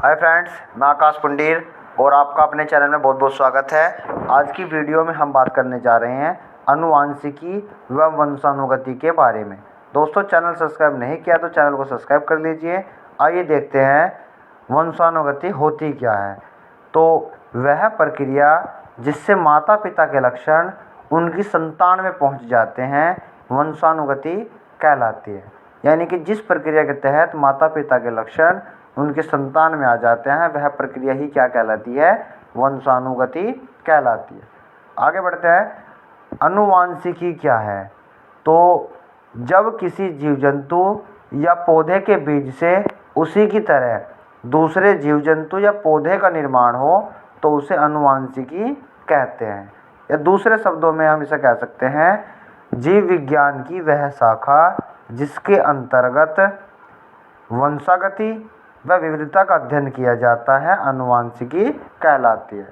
Hi friends, मैं आकाश पुंडीर और आपका अपने चैनल में बहुत बहुत स्वागत है। आज की वीडियो में हम बात करने जा रहे हैं आनुवांशिकी व वंशानुगति के बारे में। दोस्तों, चैनल सब्सक्राइब नहीं किया तो चैनल को सब्सक्राइब कर लीजिए। आइए देखते हैं वंशानुगति होती क्या है। तो वह प्रक्रिया जिससे माता पिता के लक्षण उनकी संतान में पहुंच जाते हैं वंशानुगति कहलाती है। यानी कि जिस प्रक्रिया के तहत माता पिता के लक्षण उनके संतान में आ जाते हैं वह प्रक्रिया ही क्या कहलाती है? वंशानुगति कहलाती है। आगे बढ़ते हैं। आनुवांशिकी क्या है? तो जब किसी जीव जंतु या पौधे के बीज से उसी की तरह दूसरे जीव जंतु या पौधे का निर्माण हो तो उसे आनुवांशिकी कहते हैं। या दूसरे शब्दों में हम इसे कह सकते हैं जीव विज्ञान की वह शाखा जिसके अंतर्गत वंशागति व विविधता का अध्ययन किया जाता है आनुवांशिकी कहलाती है।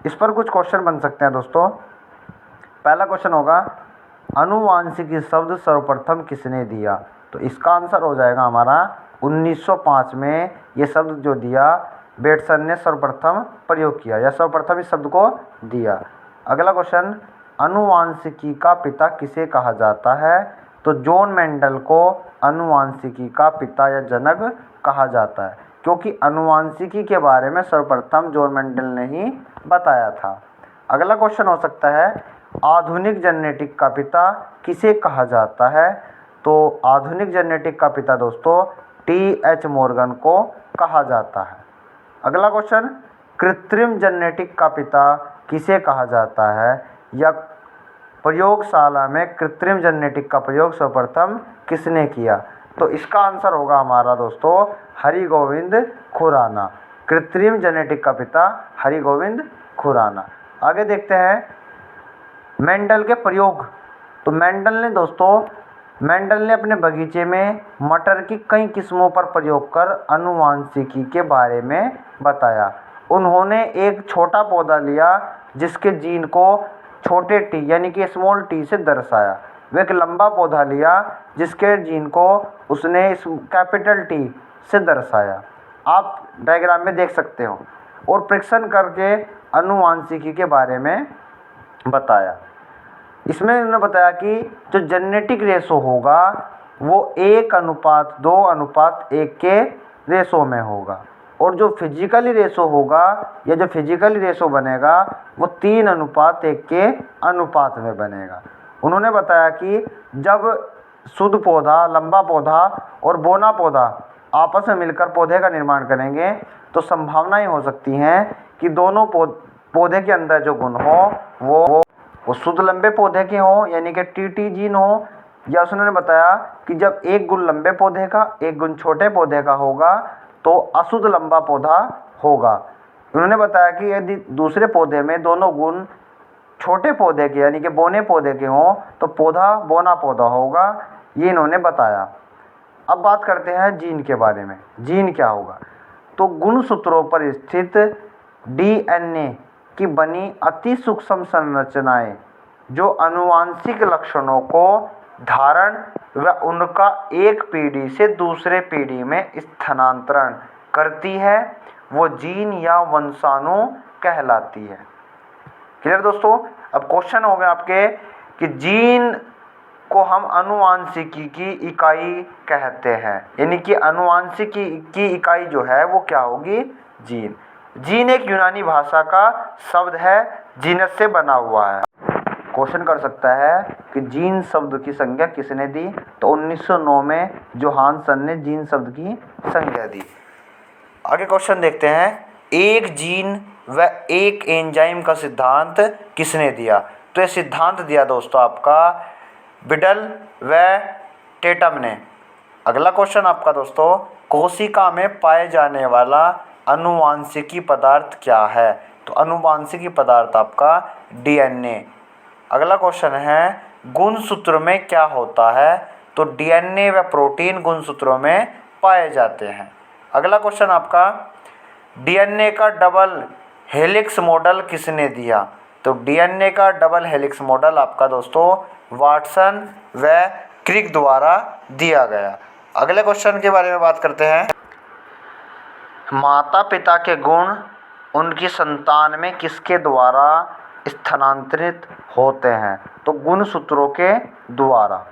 इस पर कुछ क्वेश्चन बन सकते हैं दोस्तों। पहला क्वेश्चन होगा, आनुवांशिकी शब्द सर्वप्रथम किसने दिया? तो इसका आंसर हो जाएगा हमारा 1905 में ये शब्द जो दिया बेटसन ने सर्वप्रथम प्रयोग किया या सर्वप्रथम इस शब्द को दिया। अगला क्वेश्चन, आनुवांशिकी का पिता किसे कहा जाता है? तो जॉन मेंडल को आनुवांशिकी का पिता या जनक कहा जाता है, क्योंकि आनुवांशिकी के बारे में सर्वप्रथम जॉन मेंडल ने ही बताया था। अगला क्वेश्चन हो सकता है, आधुनिक जेनेटिक का पिता किसे कहा जाता है? तो आधुनिक जेनेटिक का पिता दोस्तों टी.एच. मॉर्गन को कहा जाता है। अगला क्वेश्चन, कृत्रिम जेनेटिक का पिता किसे कहा जाता है? या प्रयोगशाला में कृत्रिम जेनेटिक का प्रयोग सर्वप्रथम किसने किया? तो इसका आंसर होगा हमारा दोस्तों हरिगोविंद खुराना। कृत्रिम जेनेटिक का पिता हरिगोविंद खुराना। आगे देखते हैं मेंडल के प्रयोग। तो मेंडल ने अपने बगीचे में मटर की कई किस्मों पर प्रयोग कर आनुवांशिकी के बारे में बताया। उन्होंने एक छोटा पौधा लिया जिसके जीन को छोटे टी यानी कि स्मॉल टी से दर्शाया। वह एक लंबा पौधा लिया जिसके जीन को उसने इस कैपिटल टी से दर्शाया। आप डायग्राम में देख सकते हो। और परीक्षण करके आनुवांशिकी के बारे में बताया। इसमें उन्होंने बताया कि जो जेनेटिक रेशो होगा वो 1:2:1 के रेशो में होगा और जो फिजिकली रेशो होगा या जो फिजिकली रेशो बनेगा वो 3:1 के अनुपात में बनेगा। उन्होंने बताया कि जब शुद्ध पौधा, लंबा पौधा और बौना पौधा आपस में मिलकर पौधे का निर्माण करेंगे तो संभावनाएं हो सकती हैं कि दोनों पौधे के अंदर जो गुण हो वो शुद्ध लंबे पौधे के हों यानी कि टीटी जीन हो, या उन्होंने बताया कि जब एक गुण लंबे पौधे का एक गुण छोटे पौधे का होगा तो अशुद्ध लंबा पौधा होगा। उन्होंने बताया कि यदि दूसरे पौधे में दोनों गुण छोटे पौधे के यानी कि बौने पौधे के हों तो पौधा बौना पौधा होगा। ये इन्होंने बताया। अब बात करते हैं जीन के बारे में। जीन क्या होगा? तो गुणसूत्रों पर स्थित डीएनए की बनी अति सूक्ष्म संरचनाएं जो आनुवांशिक लक्षणों को धारण व उनका एक पीढ़ी से दूसरे पीढ़ी में स्थानांतरण करती है वो जीन या वंशाणु कहलाती है। क्लियर दोस्तों? अब क्वेश्चन हो गए आपके कि जीन को हम आनुवांशिकी की इकाई कहते हैं, यानी कि आनुवांशिकी की इकाई जो है वो क्या होगी? जीन। जीन एक यूनानी भाषा का शब्द है, जीनस से बना हुआ है। क्वेश्चन कर सकता है कि जीन शब्द की संज्ञा किसने दी? तो 1909 में जोहानसन ने जीन शब्द की संज्ञा दी। आगे क्वेश्चन देखते हैं, एक जीन व एक एंजाइम का सिद्धांत किसने दिया? तो ये सिद्धांत दिया दोस्तों आपका बिडल व टेटम ने। अगला क्वेश्चन आपका दोस्तों, कोशिका में पाए जाने वाला आनुवांशिकी पदार्थ क्या है? तो आनुवांशिकी पदार्थ आपका डीएनए। अगला क्वेश्चन है, गुणसूत्र में क्या होता है? तो डीएनए व प्रोटीन गुणसूत्रों में पाए जाते हैं। अगला क्वेश्चन आपका, डीएनए का डबल हेलिक्स मॉडल किसने दिया? तो डीएनए का डबल हेलिक्स मॉडल आपका दोस्तों वाटसन व क्रिक द्वारा दिया गया। अगले क्वेश्चन के बारे में बात करते हैं। माता पिता के गुण उनकी संतान में किसके द्वारा स्थानांतरित होते हैं? तो गुणसूत्रों के द्वारा।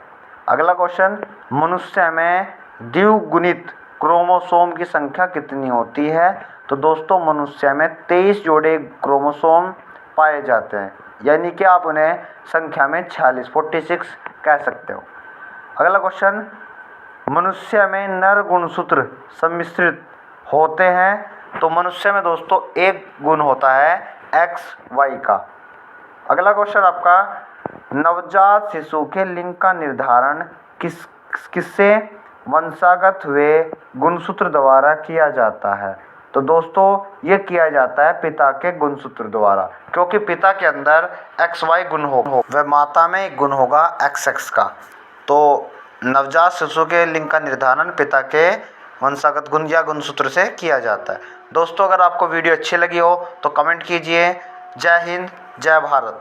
अगला क्वेश्चन, मनुष्य में द्विगुणित क्रोमोसोम की संख्या कितनी होती है? तो दोस्तों मनुष्य में 23 जोड़े क्रोमोसोम पाए जाते हैं, यानी कि आप उन्हें संख्या में 46 कह सकते हो। अगला क्वेश्चन, मनुष्य में नर गुणसूत्र सम्मिश्रित होते हैं? तो मनुष्य में दोस्तों एक गुण होता है XY का। अगला क्वेश्चन आपका, नवजात शिशु के लिंग का निर्धारण किससे वंशागत हुए गुणसूत्र द्वारा किया जाता है? तो दोस्तों ये किया जाता है पिता के गुणसूत्र द्वारा, क्योंकि पिता के अंदर XY गुण हो वह माता में एक गुण होगा XX का। तो नवजात शिशु के लिंग का निर्धारण पिता के वंशागत गुण या गुणसूत्र से किया जाता है। दोस्तों अगर आपको वीडियो अच्छी लगी हो तो कमेंट कीजिए। जय हिंद, जय भारत।